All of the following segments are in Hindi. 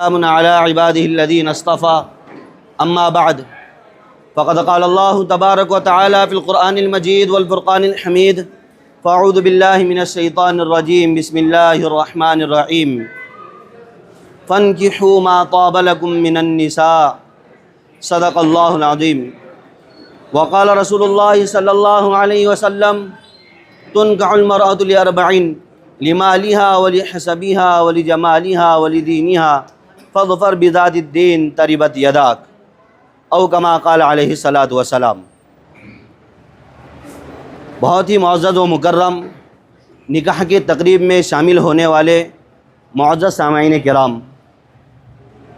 अला इबादिहिल्लज़ीना इस्तफ़ा अम्मा बाद फ़क़द क़ाल अल्लाहु तबारक व तआला फ़िल क़ुरआनिल मजीद वल फ़ुरक़ानिल हमीद फ़अऊज़ु बिल्लाहि मिनश शैतानिर रजीम बिस्मिल्लाहिर रहमानिर रहीम फ़न्किहू मा ताब लकुम मिनन निसा सदक़ल्लाहुल अज़ीम व क़ाल रसूलुल्लाहि सल्लल्लाहु अलैहि वसल्लम तुनकाहुल मरअतु लिअरबईन लिमालिहा वलिहसबिहा वलिजमालिहा वलिदीनिहा फ़ज़फ़र बिज़ातिद्दीन तरिबत यदाक औ कमा क़ाल अलैहि सलातु वसलाम। बहुत ही मुअज़्ज़ज़ व मुकर्रम निकाह की तक़रीब में शामिल होने वाले मुअज़्ज़ज़ सामाईन किराम,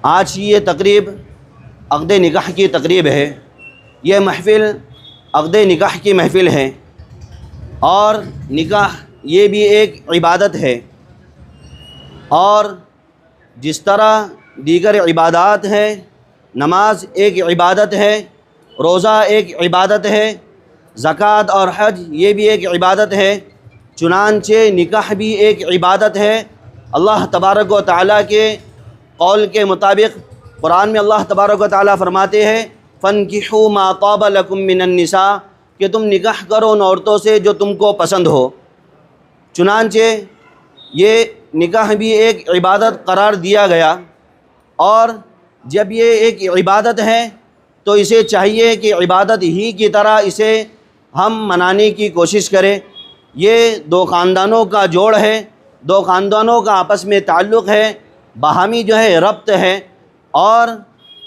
आज की ये तक़रीब अक़द निकाह की तक़रीब है। ये महफ़िल अक़द निकाह की महफ़िल है और निकाह ये भी एक इबादत है। और जिस तरह दीगर इबादत है, नमाज एक इबादत है, रोज़ा एक इबादत है, ज़कात और हज ये भी एक इबादत है, चुनांचे निकाह भी एक इबादत है। अल्लाह तबारक व तआला के कौल के मुताबिक कुरान में अल्लाह तबारक व तआला फरमाते हैं फ़न्किहू मा ताब लकुम मिनन निसा, कि तुम निकाह करो उन औरतों से जो तुमको पसंद हो। चुनांचे ये निकाह भी एक इबादत करार दिया गया और जब ये एक इबादत है तो इसे चाहिए कि इबादत ही की तरह इसे हम मनाने की कोशिश करें। ये दो ख़ानदानों का जोड़ है, दो ख़ानदानों का आपस में ताल्लुक़ है, बाहमी जो है रब्त है और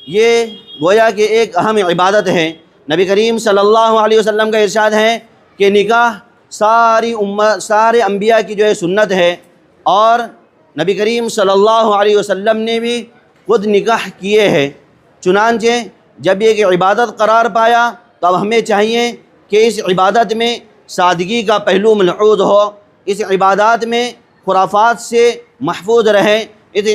ये गोया कि एक अहम इबादत है। नबी करीम सल्लल्लाहु अलैहि वसल्लम का इरशाद है कि निकाह सारे अंबिया की जो है सुन्नत है और नबी करीम सल्लल्लाहु अलैहि वसल्लम ने भी खुद निकाह किए हैं। चुनांचे जब एक इबादत करार पाया तब हमें चाहिए कि इस इबादत में सादगी का पहलू मलहूज़ हो, इस इबादत में खुराफात से महफूज रहें। इस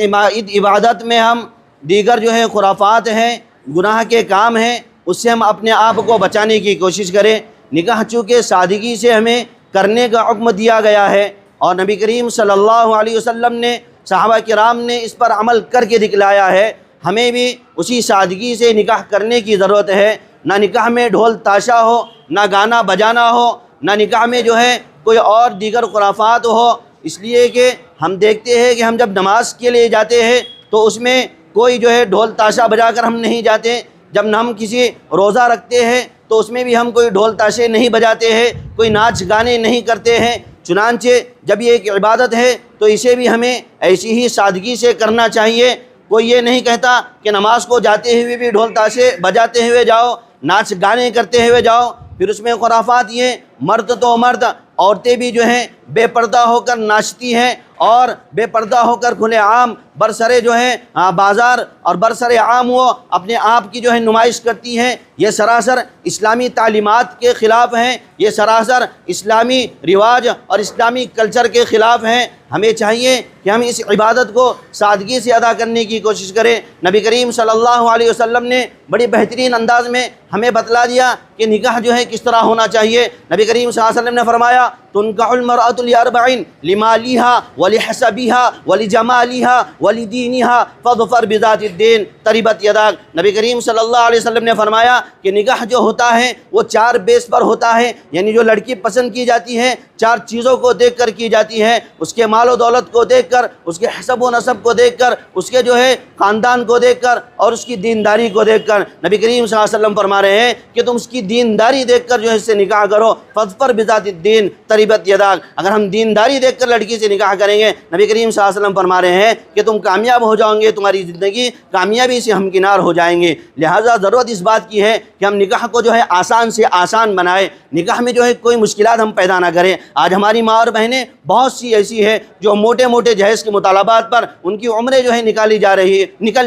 इबादत में हम दीगर जो है खुराफात हैं, गुनाह के काम हैं, उससे हम अपने आप को बचाने की कोशिश करें। निकाह चूँकि सादगी से हमें करने का हुक्म दिया गया है और नबी करीम सल्लल्लाहु अलैहि वसल्लम ने सहाबा किराम ने इस पर अमल करके दिखलाया है। हमें भी उसी सादगी से निकाह करने की ज़रूरत है। ना निकाह में ढोल ताशा हो, ना गाना बजाना हो, ना निकाह में जो है कोई और दीगर खुराफात हो। इसलिए कि हम देखते हैं कि हम जब नमाज के लिए जाते हैं तो उसमें कोई जो है ढोल ताशा बजाकर हम नहीं जाते। जब हम किसी रोज़ा रखते हैं तो उसमें भी हम कोई ढोल ताशे नहीं बजाते हैं, कोई नाच गाने नहीं करते हैं। चुनांचे जब ये एक इबादत है तो इसे भी हमें ऐसी ही सादगी से करना चाहिए। कोई ये नहीं कहता कि नमाज को जाते हुए भी ढोल ताशे बजाते हुए जाओ, नाच गाने करते हुए जाओ। फिर उसमें खुराफात ये मर्द तो मर्द, औरतें भी जो हैं बेपर्दा होकर नाचती हैं और बेपर्दा होकर खुले आम बरसरे जो है बाज़ार और बरसरे आम वो अपने आप की जो है नुमाइश करती हैं। ये सरासर इस्लामी तालीमात के ख़िलाफ़ हैं, ये सरासर इस्लामी रिवाज और इस्लामी कल्चर के ख़िलाफ़ हैं। हमें चाहिए कि हम इस इबादत को सादगी से अदा करने की कोशिश करें। नबी करीम सल्लल्लाहु अलैहि वसल्लम ने बड़ी बेहतरीन अंदाज में हमें बतला दिया कि निकाह जो है किस तरह होना चाहिए। नबी करीम सल्लल्लाहु अलैहि वसल्लम ने फरमाया तुनकाहुल मरअतु लिअरबईन लिमालिहा वलिहसबिहा वलिजमालिहा वलिदीनिहा फ़ज़फ़र बिज़ातिद्दीन तरिबत यदाक। नबी करीम सल्लल्लाहु अलैहि वसल्लम ने फरमाया कि निकाह जो होता है वो चार बेस पर होता है, यानी जो लड़की पसंद की जाती है चार चीज़ों को देख कर की जाती है। उसके माल व दौलत को देख कर, उसके हसब व नसब को देख कर, उसके जो है ख़ानदान को देख कर और उसकी दीनदारी को देख कर। नबी करीम सल्लल्लाहु अलैहि वसल्लम फरमा रहे हैं कि तुम उसकी दीनदारी देख कर जो है इससे निकाह करो। फ़ज़फ़र बिज़ातिद्दीन तरिबत यदाक। अगर हम दीनदारी देख कर लड़की से निकाह करेंगे, नबी करीम सल्लल्लाहु अलैहि वसल्लम फरमा रहे हैं कि तुम कामयाब हो जाओगे, तुम्हारी ज़िंदगी कामयाबी से हमकिनार हो जाएंगे। लिहाजा ज़रूरत इस बात की है कि हम निकाह को जो है आसान से आसान बनाएं, निकाह में जो है कोई मुश्किलात हम पैदा ना करें। आज हमारी माँ और बहनें बहुत सी ऐसी है जो मोटे मोटे जहेज़ के मुतालबात पर उनकी उम्रें जो है निकल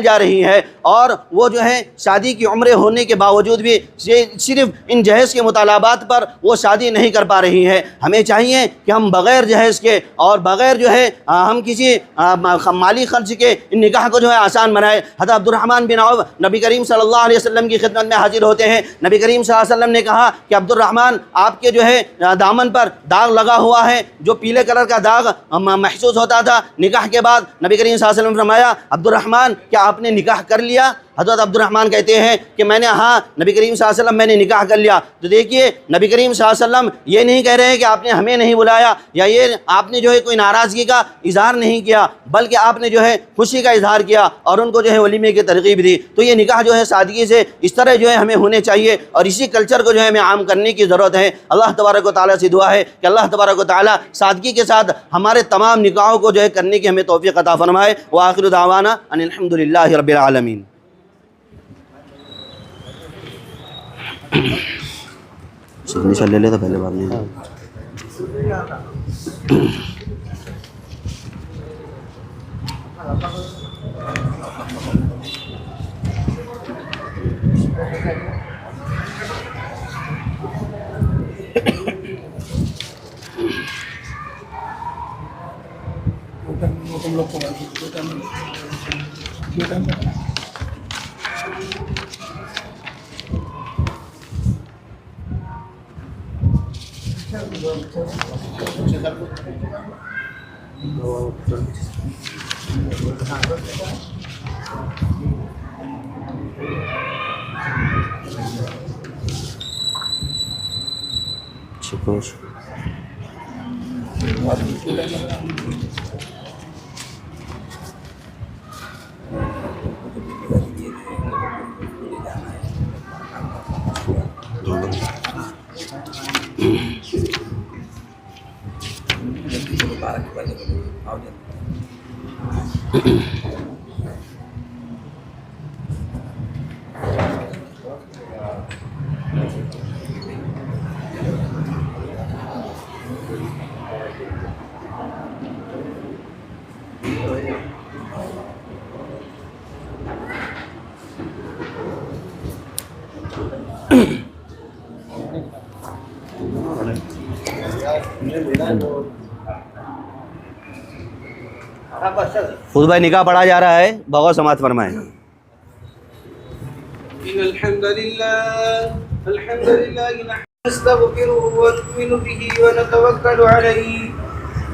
जा रही है और वो जो है शादी की उम्रें होने के बावजूद भी सिर्फ इन जहेज़ के मुतालबात पर वो शादी नहीं कर पा रही है। हमें चाहिए कि हम बग़ैर जहेज़ के और बग़ैर जो है हम किसी माली खर्च के इन निकाह को जो है आसान बनाए। हज़रत अब्दुर्रहमान बिन औफ नबी करीम सल्लल्लाहु अलैहि वसल्लम की खिदमत में हाजिर होते हैं। नबी करीम सल्लल्लाहु अलैहि वसल्लम ने कहा कि अब्दुर्रहमान, आपके जो है दामन पर दाग लगा हुआ है, जो पीले कलर का दाग महसूस होता था निकाह के बाद। नबी करीम सल्लल्लाहु अलैहि वसल्लम ने फरमाया, अब्दुर्रहमान क्या आपने निकाह कर लिया? हज़रत अब्दुर्रहमान कहते हैं कि मैंने, हाँ नबी करीम सल्लल्लाहु अलैहि वसल्लम मैंने निकाह कर लिया। तो देखिए नबी करीम सल्लल्लाहु अलैहि वसल्लम ये नहीं कह रहे हैं कि आपने हमें नहीं बुलाया या ये आपने जो है कोई नाराज़गी का इजहार नहीं किया, बल्कि आपने जो है खुशी का इजहार किया और उनको जो है वलीमे की तरगीब दी। तो ये निकाह जो है सादगी से इस तरह जो है हमें होने चाहिए और इसी कल्चर को जो है हमें आम करने की ज़रूरत है। अल्लाह तबारक व तआला से दुआ है कि अल्लाह तबारक व तआला सादगी के साथ हमारे तमाम निकाहों को जो है करने की हमें तौफीक अता फरमाए। व आखिरु दावाना अनिल हम्दुलिल्लाहि रब्बिल आलमीन। सिग्नेचर ले लेता पहले, बाद में खुद भाई निकाह पढ़ा जा रहा है, बहुत समात फरमाएं।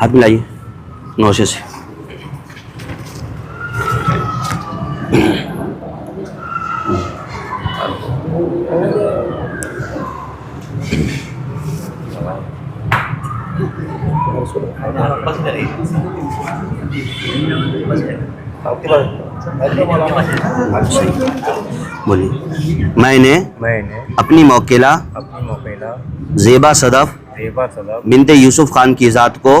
हाथ मिलाइए नौशे से। बोलिए। मैंने अपनी मौकेला ज़ेबा सदफ बिनते यूसुफ खान की ज़ात को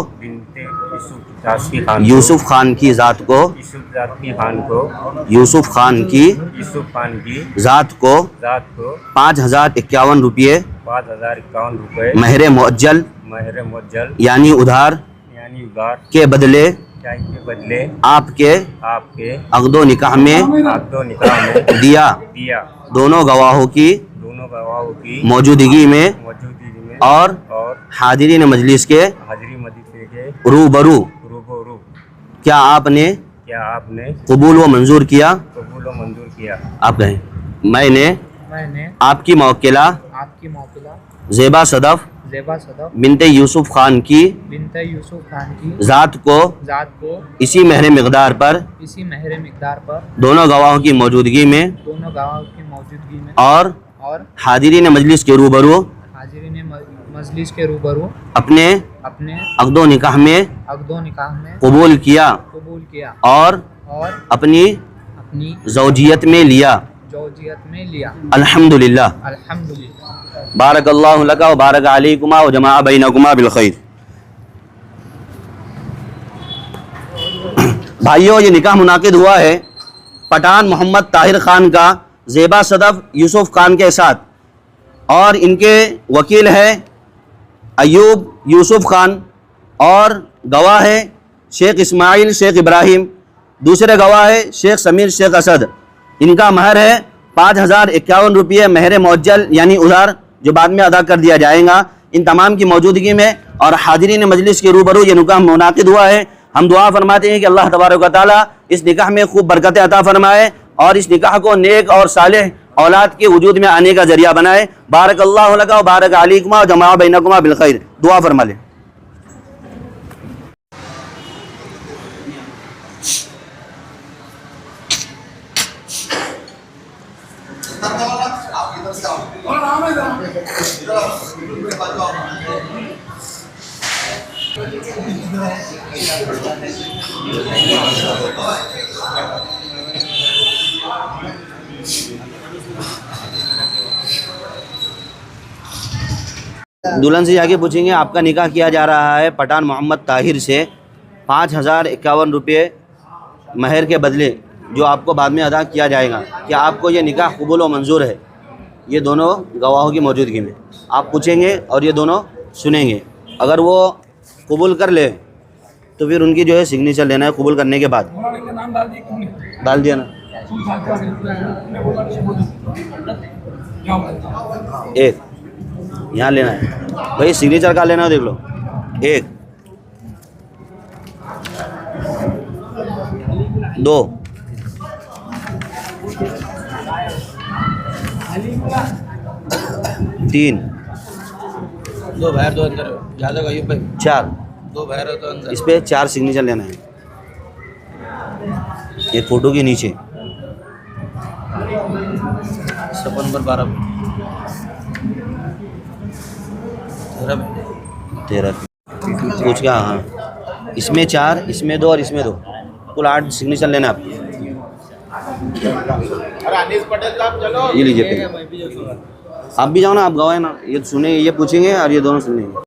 यूसुफ खान की ज़ात को ज़ात को 5051 रुपये महर मुअज्जल यानी उधार यानी उधार के बदले के बदले आपके आपके अक़्दो निकाह में अक़्दो निकाह में दिया। दिया। दोनों गवाहों की मौजूदगी में और हाजिरीन मजलिस के रूबरू क्या आपने कबूल व मंजूर किया? आप कहें मैंने आपकी मौकिला ज़ेबा सदफ़ बिनते यूसुफ खान की ज़ात को इसी महर मिक़दार पर दोनों गवाहों की मौजूदगी में और हाजिरीन मजलिस के रूबरू अपने अक़्दो निकाह में कबूल किया और अपनी ज़ौजियत में लिया। अल्हम्दुलिल्लाह। बारकल्लाहु लका व बारक अलैकुमा व जमा बैनकुमा बिल खैर। भाइयों, ये निकाह मुनाकिद हुआ है पठान मोहम्मद ताहिर ख़ान का ज़ेबा सदफ़ यूसुफ खान के साथ, और इनके वकील है अयूब यूसुफ खान और गवाह है शेख इस्माइल शेख इब्राहिम, दूसरे गवाह है शेख समीर शेख असद। इनका महर है 5051 रुपये महर मुअज्जल यानी उधार, जो बाद में अदा कर दिया जाएगा। इन तमाम की मौजूदगी में और हाजिरीन मजलिस के रूबरू ये निकाह मुनाकिद हुआ है। हम दुआ फरमाते हैं कि अल्लाह तबारक व तआला इस निकाह में खूब बरकतें अता फरमाए और इस निकाह को नेक और सालेह औलाद के वजूद में आने का जरिया बनाए। बारकल्लाहु लका व बारक अलैकुमा व जमा बैनकुमा बिल खैर। दुआ फरमा लें। दुल्हन से जाके पूछेंगे आपका निकाह किया जा रहा है पठान मोहम्मद ताहिर से 5051 रुपये महर के बदले, जो आपको बाद में अदा किया जाएगा। क्या आपको ये निकाह कबूल व मंजूर है? ये दोनों गवाहों की मौजूदगी में आप पूछेंगे और ये दोनों सुनेंगे। अगर वो कबूल कर ले तो फिर उनकी जो है सिग्नेचर लेना है। कबूल करने के बाद डाल दिया ना, एक यहाँ लेना है भाई, सिग्नेचर का लेना है, देख लो। एक, दो, तीन, दो बाहर दो अंदर, ज़्यादा कहिए भाई, चार। दो बाहर हो तो अंदर। इस पे 4 सिग्नेचर लेना है, ये फोटो के नीचे। 12 13 पूछ क्या? हाँ, इसमें 4, इसमें 2 और इसमें 2, कुल 8 सिग्नेचर लेना आपको। ये लीजिए पेन। आप भी जाओ ना, आप गवाए ना, ये सुने, ये पूछेंगे और ये दोनों सुनेंगे।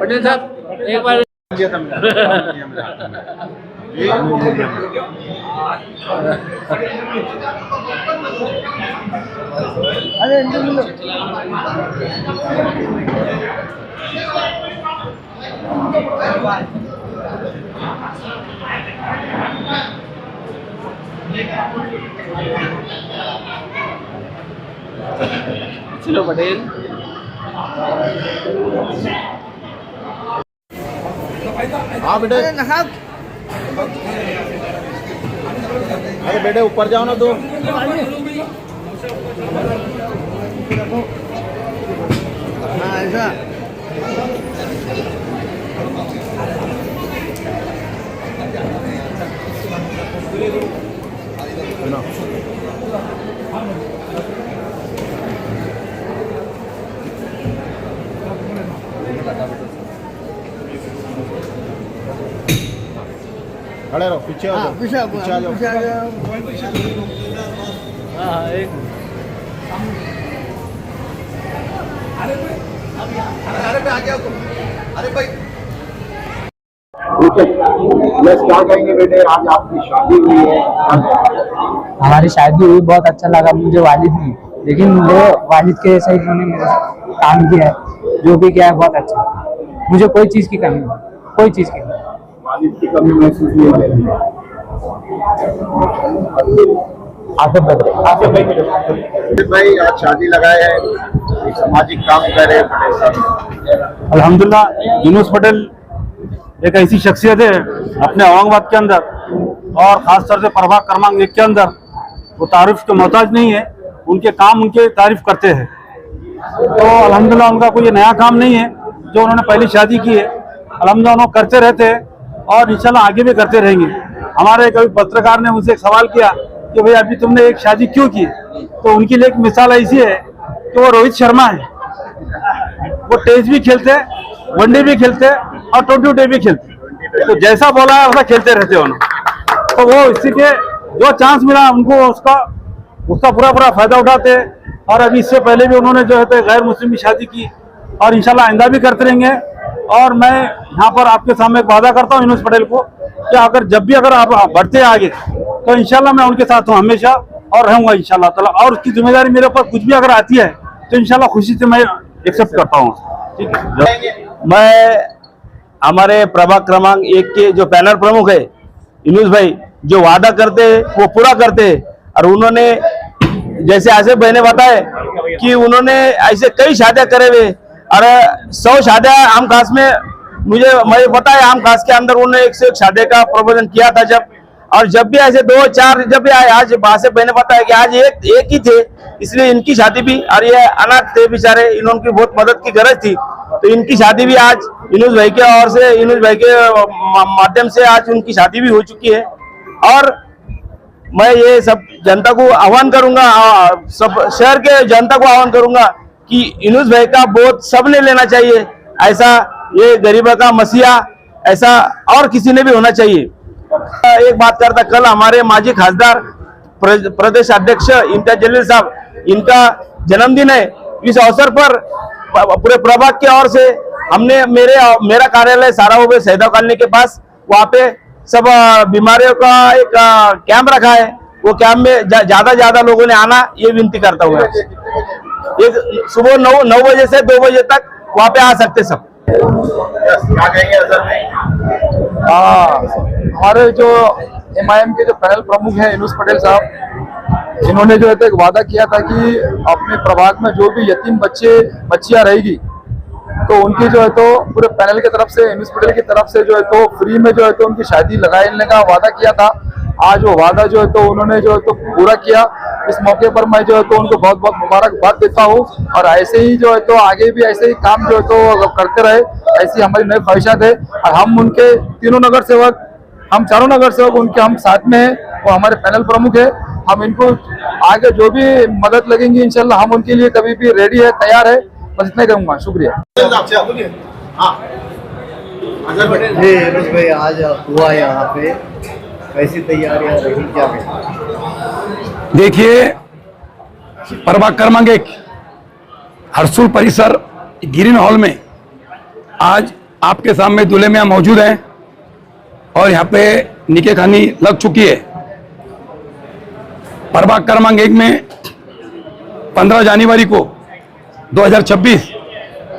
पटेल साहब एक बार अरे चलो पटेल। हाँ बेटे, अरे बेटे ऊपर जाओ ना तो। हाँ ऐसा। खड़े रहो, पीछे आ जाओ, पीछे आ जाओ। हाँ एक अरे पे आ गया तुम। अरे भाई क्या कहेंगे बेटे, आज आपकी शादी हुई है? हमारी शादी हुई, बहुत अच्छा लगा मुझे। वालिद नहीं, लेकिन वो वालिद के जैसा इन्होंने मेरे साथ काम किया है, जो भी किया है बहुत अच्छा। मुझे कोई चीज़ की कमी नहीं, कोई चीज़ की नहीं। वालिद की कमी महसूस नहीं होती। भाई आज शादी लगाए हैं, सामाजिक काम कर रहे हैं। अल्हम्दुलिल्लाह यूनुस पटेल एक ऐसी शख्सियत है अपने औरंगाबाद के अंदर और ख़ास तौर से प्रभाग क्रमांक 1 के अंदर, वो तारीफ के मोहताज नहीं है। उनके काम उनके तारीफ करते हैं। तो अल्हम्दुलिल्लाह उनका कोई नया काम नहीं है जो उन्होंने पहली शादी की है। अल्हम्दुलिल्लाह उन्होंने करते रहते हैं और इंशाल्लाह आगे भी करते रहेंगे। हमारे कभी पत्रकार ने मुझसे एक सवाल किया कि भाई अभी तुमने एक शादी क्यों की, तो उनके लिए एक मिसाल ऐसी है कि वो रोहित शर्मा है। वो टेस्ट भी खेलते, वनडे भी खेलते और T20 भी खेलते, तो जैसा बोला है वैसा खेलते रहते हैं उन्होंने। तो वो इसी के जो चांस मिला उनको उसका पूरा फायदा उठाते। और अभी इससे पहले भी उन्होंने जो है तो गैर मुस्लिम की शादी की और इंशाल्लाह आइंदा भी करते रहेंगे। और मैं यहाँ पर आपके सामने एक वादा करता हूँ यूनुस पटेल को कि अगर जब भी अगर आप बढ़ते हैं आगे तो इंशाल्लाह मैं उनके साथ हूँ हमेशा और रहूँगा इंशाल्लाह ताला। और उसकी जिम्मेदारी मेरे ऊपर कुछ भी अगर आती है तो इंशाल्लाह खुशी से मैं एक्सेप्ट करता हूँ। ठीक है, मैं हमारे प्रभाग क्रमांक 1 के जो पैनल प्रमुख है यूनुस भाई, जो वादा करते हैं वो पूरा करते हैं। और उन्होंने जैसे आसिफ भाई ने बताया कि उन्होंने ऐसे कई शादियां करे हुए और 100 शादियां आम खास में मुझे पता है। आम खास के अंदर उन्होंने 1 से 1 शादी का प्रबंधन किया था जब भी ऐसे 2-4 जब भी आए। आज आसिफ भाई ने बताया कि आज एक ही थे, इसलिए इनकी शादी भी, और ये अनाथ थे बेचारे, इन्होंने बहुत मदद की गरज थी, तो इनकी शादी भी आज यूनुस भाई के ओर से, यूनुस भाई के माध्यम से आज उनकी शादी भी हो चुकी है। और मैं ये सब जनता को आह्वान करूंगा, सब शहर के जनता को आह्वान करूंगा कि यूनुस भाई का बोझ सबने लेना चाहिए। ऐसा ये गरीबों का मसीहा ऐसा और किसी ने भी होना चाहिए। एक बात करता, कल हमारे माजी खासदार प्रदेश अध्यक्ष इम्तियाज जलील साहब, इनका जन्मदिन है। इस अवसर पर पूरे प्रभाग की ओर से हमने मेरा कार्यालय साराओं सैदा कॉलोनी के पास, वहाँ पे सब बीमारियों का एक कैंप रखा है। वो कैंप में ज्यादा लोगों ने आना, ये विनती करता हूँ। एक सुबह 9 बजे से 2 बजे तक वहाँ पे आ सकते सब। क्या कहेंगे हमारे जो MIM के जो पैनल प्रमुख हैं यूनुस पटेल साहब, इन्होंने जो है तो एक वादा किया था कि अपने प्रभाग में जो भी यतीम बच्चियां रहेगी तो उनकी जो है तो पूरे पैनल की तरफ से, यूनुस पटेल की तरफ से जो है तो फ्री में जो है तो उनकी शादी लगाने का वादा किया था। आज वो वादा जो है तो उन्होंने जो है तो पूरा किया। इस मौके पर मैं जो है तो उनको बहुत बहुत मुबारकबाद देता हूँ। और ऐसे ही जो है तो आगे भी ऐसे ही काम जो है तो करते रहे, ऐसी हमारी नई ख्वाहिशात है। और हम उनके तीनों नगर सेवक, हम चारों नगर सेवक उनके हम साथ में हैं, वो हमारे पैनल प्रमुख है। हम इनको आगे जो भी मदद लगेंगी इंशाल्लाह हम उनके लिए कभी भी रेडी है, तैयार है। बस इतना कहूँगा, शुक्रिया। जी यूनुस भाई, आज हुआ यहाँ पे, कैसी तैयारियां रही, क्या देखिए, प्रभाग क्रमांक 1 हरसुल परिसर ग्रीन हॉल में आज आपके सामने दूल्हे में मौजूद हैं और यहाँ पे निकाह खानी लग चुकी है। प्रभाग क्रमांक 1 में 15 जनवरी को 2026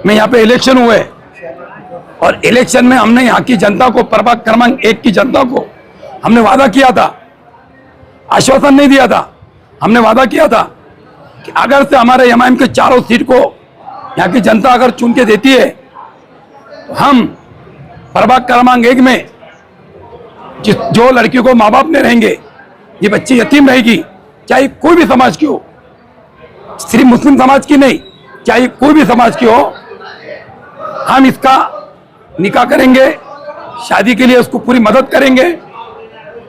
में यहाँ पे इलेक्शन हुए और इलेक्शन में हमने यहाँ की जनता को, प्रभाग क्रमांक 1 की जनता को हमने वादा किया था, आश्वासन नहीं दिया था हमने वादा किया था कि अगर से हमारे एमआईएम के चारों सीट को यहाँ की जनता अगर चुन के देती है तो हम प्रभाग क्रमांक 1 में जो लड़कियों को माँ बाप नहीं रहेंगे, ये बच्ची यतीम रहेगी, चाहे कोई भी समाज की हो, सिर्फ मुस्लिम समाज की नहीं, चाहे कोई भी समाज की हो, हम इसका निकाह करेंगे, शादी के लिए उसको पूरी मदद करेंगे।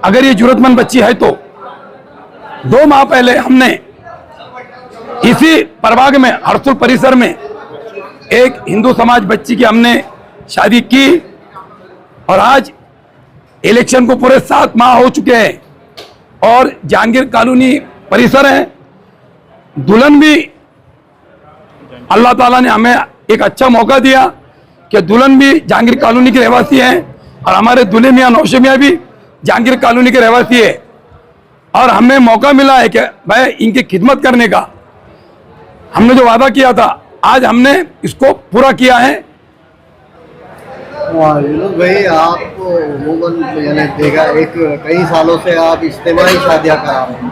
अगर ये जरूरतमंद बच्ची है तो 2 माह पहले हमने इसी प्रभाग में हरसुल परिसर में एक हिंदू समाज बच्ची की हमने शादी की और आज इलेक्शन को पूरे 7 माह हो चुके हैं और जहांगीर कॉलोनी परिसर है। दुल्हन भी अल्लाह ताला ने हमें एक अच्छा मौका दिया कि दुल्हन भी जहांगीर कॉलोनी के रहवासी हैं और हमारे दूल्हे मियाँ नौशे मियाँ भी जहांगीर कॉलोनी के रहवासी है और हमें मौका मिला है कि भाई इनकी खिदमत करने का। हमने जो वादा किया था आज हमने इसको पूरा किया है। यूनुस भाई, आपको अमूमन मैंने देखा कई सालों से आप इज्तिमाई शादियाँ करा रहे हैं,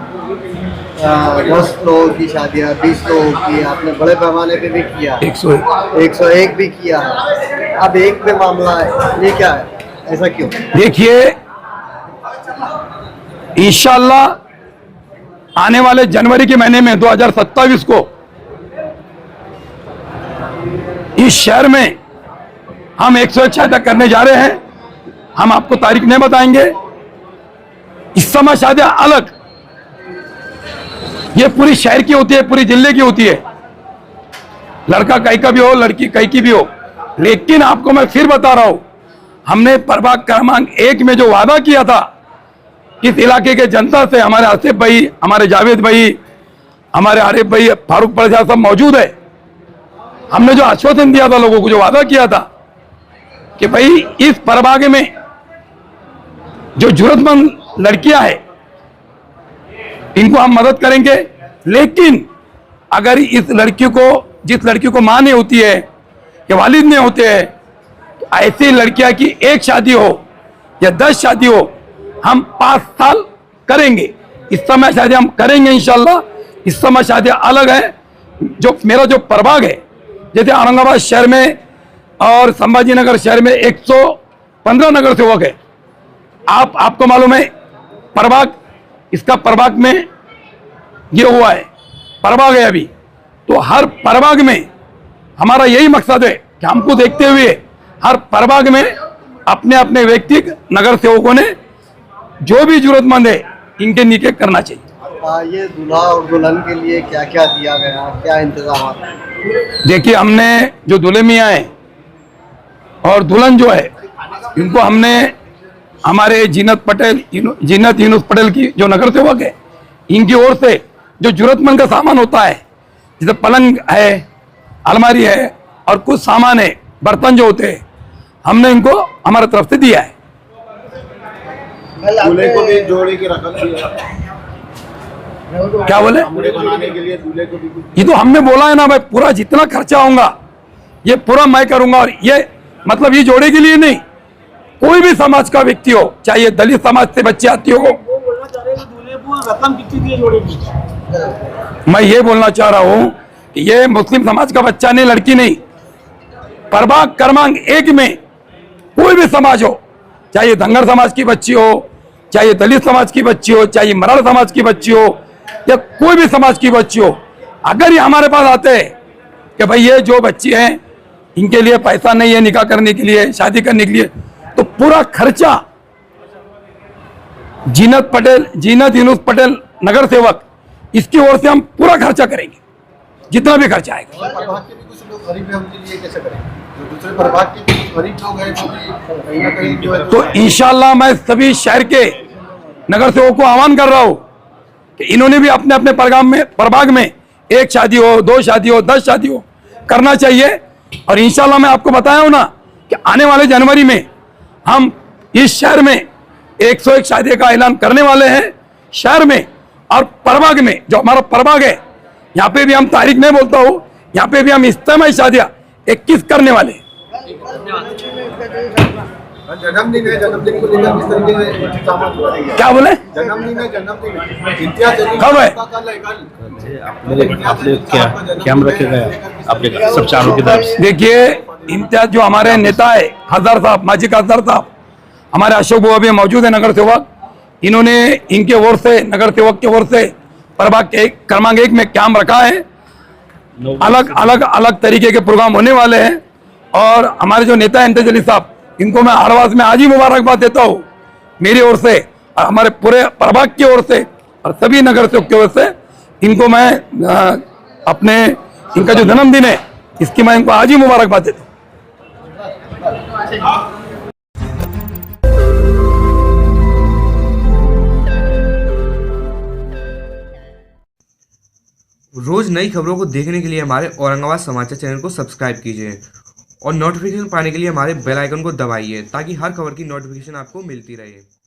10 लोगों की शादियाँ, 20 लोगों की, आपने बड़े पैमाने पे भी किया, 101 भी किया है, अब एक पे मामला है, ये क्या है, ऐसा क्यों? देखिए, इंशाअल्लाह आने वाले जनवरी के महीने में 2027 को इस शहर में हम 101 शादियां करने जा रहे हैं। हम आपको तारीख नहीं बताएंगे। इस समय शादियां अलग, ये पूरी शहर की होती है, पूरी जिले की होती है, लड़का कहीं का भी हो, लड़की कहीं की भी हो। लेकिन आपको मैं फिर बता रहा हूं, हमने प्रभाग क्रमांक 1 में जो वादा किया था इस इलाके के जनता से, हमारे आसिफ भाई, हमारे जावेद भाई, हमारे आरिफ भाई, फारूक प्रजा सब मौजूद है। हमने जो आश्वासन दिया था लोगों को, जो वादा किया था कि भाई इस प्रभाग में जो जरूरतमंद लड़कियां हैं इनको हम मदद करेंगे। लेकिन अगर इस लड़की को, जिस लड़की को मां नहीं होती है या वालिद नहीं होते हैं, तो ऐसी लड़कियां की 1 शादी हो या 10 शादी हो, हम 5 साल करेंगे। इस समय शादी हम करेंगे इंशाल्लाह। इस समय शादियां अलग है। जो मेरा जो प्रभाग है, जैसे औरंगाबाद शहर में और संभाजी नगर शहर में 115 नगर सेवक है। आपको मालूम है प्रभाग, इसका प्रभाग में ये हुआ है, प्रभाग है अभी। तो हर प्रभाग में हमारा यही मकसद है कि हमको देखते हुए हर प्रभाग में अपने अपने व्यक्तिगत नगर सेवकों ने जो भी जरूरतमंद है इनके निकाह करना चाहिए। ये दूल्हा और दुल्हन के लिए क्या क्या दिया गया, क्या इंतजाम? देखिए, हमने जो दूल्हे मियाँ हैं और दुल्हन जो है, इनको हमने हमारे जीनत यूनुस पटेल की जो नगर सेवक है, इनकी ओर से जो जरूरतमंद का सामान होता है, जैसे पलंग है, अलमारी है और कुछ सामान है, बर्तन जो होते हैं, हमने इनको हमारे तरफ से दिया है। दूल्हे को भी जोड़े की रकम दी है। क्या बोले? बनाने के लिए दूल्हे को भी ये तो हमने बोला है ना भाई, पूरा जितना खर्चा होगा ये पूरा मैं करूंगा। और ये मतलब ये जोड़े के लिए नहीं, कोई भी समाज का व्यक्ति हो, चाहे दलित समाज से बच्चे आती हो, रकम कितनी दी जोड़े की? मैं ये बोलना चाह रहा हूं कि ये मुस्लिम समाज का बच्चा नहीं, लड़की नहीं, प्रभाग क्रमांक 1 में कोई भी समाज हो, चाहे धंगर समाज की बच्ची हो, चाहे दलित समाज की बच्ची हो, चाहे मराठा समाज की बच्ची हो या कोई भी समाज की बच्ची हो, अगर ये हमारे पास आते हैं कि भाई ये जो बच्ची हैं इनके लिए पैसा नहीं है निकाह करने के लिए, शादी करने के लिए, तो पूरा खर्चा जीनत यूनुस पटेल नगर सेवक, इसकी ओर से हम पूरा खर्चा करेंगे, जितना भी खर्चा आएगा। प्रभाग के भी कुछ लोग गरीब हैं, उनके लिए कैसे करें? जो दूसरे प्रभाग के कुछ गरीब लोग हैं, वो भी कहीं ना कहीं जो है तो इंशाल्लाह मैं सभी शहर के नगर सेवकों को आह्वान कर रहा हूं कि इन्होंने भी अपने अपने प्रभाग में 1 शादी हो, 2 शादी हो, 10 शादी हो करना चाहिए। और इंशाल्लाह मैं आपको बताया हूं ना कि आने वाले जनवरी में हम इस शहर में 101 शादी का ऐलान करने वाले हैं शहर में। और प्रभाग में जो हमारा प्रभाग है, यहाँ पे भी हम तारीख नहीं बोलता हूँ, यहाँ पे भी हम इज्तिमाई शादियाँ 21 करने वाले हैं। जन्मदिन है, जन्मदिन को लेकर किस तरीके से क्या बोले? जन्मदिन है जन्मदिन इम्तियाज जलील कब है? का कल है कल। आपने क्या कैमरा रखे गए आपने सब चारों की तरफ से? देखिए, इम्तियाज जो हमारे नेता है हजर साहब, माजी का हजर साहब, हमारे अशोक बाबू अभी मौजूद है नगर सेवक, इन्होंने इनके ओर से नगर सेवक के ओर से प्रभाग के क्रमांक 1 में कैंप रखा है। अलग तरीके के प्रोग्राम होने वाले हैं और हमारे जो नेता हैं इम्तियाज जलील साहब, इनको मैं आरवास में आज ही मुबारकबाद देता हूँ मेरी ओर से और हमारे पूरे प्रभाग की ओर से और सभी नगर सेवक की ओर से। इनको मैं अपने इनका जो जन्मदिन है इसकी मैं इनको आज ही मुबारकबाद देता हूँ। रोज नई खबरों को देखने के लिए हमारे औरंगाबाद समाचार चैनल को सब्सक्राइब कीजिए और नोटिफिकेशन पाने के लिए हमारे बेल आइकन को दबाइए ताकि हर खबर की नोटिफिकेशन आपको मिलती रहे।